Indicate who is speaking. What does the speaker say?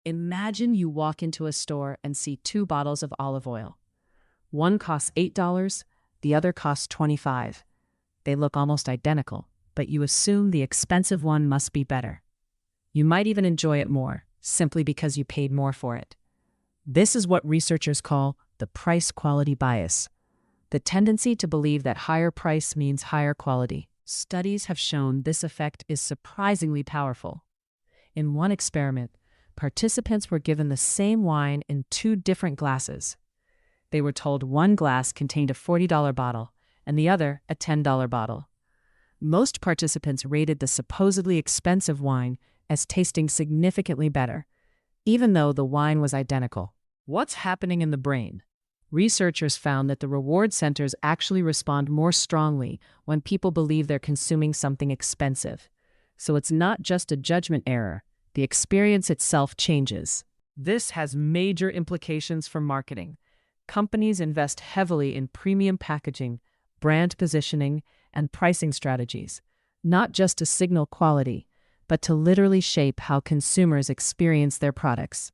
Speaker 1: Imagine you walk into a store and see two bottles of olive oil. One costs $8, the other costs $25. They look almost identical, but you assume the expensive one must be better. You might even enjoy it more, simply because you paid more for it. This is what researchers call the price-quality bias, the tendency to believe that higher price means higher quality. Studies have shown this effect is surprisingly powerful. In one experiment, participants were given the same wine in two different glasses. They were told one glass contained a $40 bottle and the other a $10 bottle. Most participants rated the supposedly expensive wine as tasting significantly better, even though the wine was identical. What's happening in the brain? Researchers found that the reward centers actually respond more strongly when people believe they're consuming something expensive. So it's not just a judgment error. The experience itself changes. This has major implications for marketing. Companies invest heavily in premium packaging, brand positioning, and pricing strategies, not just to signal quality, but to literally shape how consumers experience their products.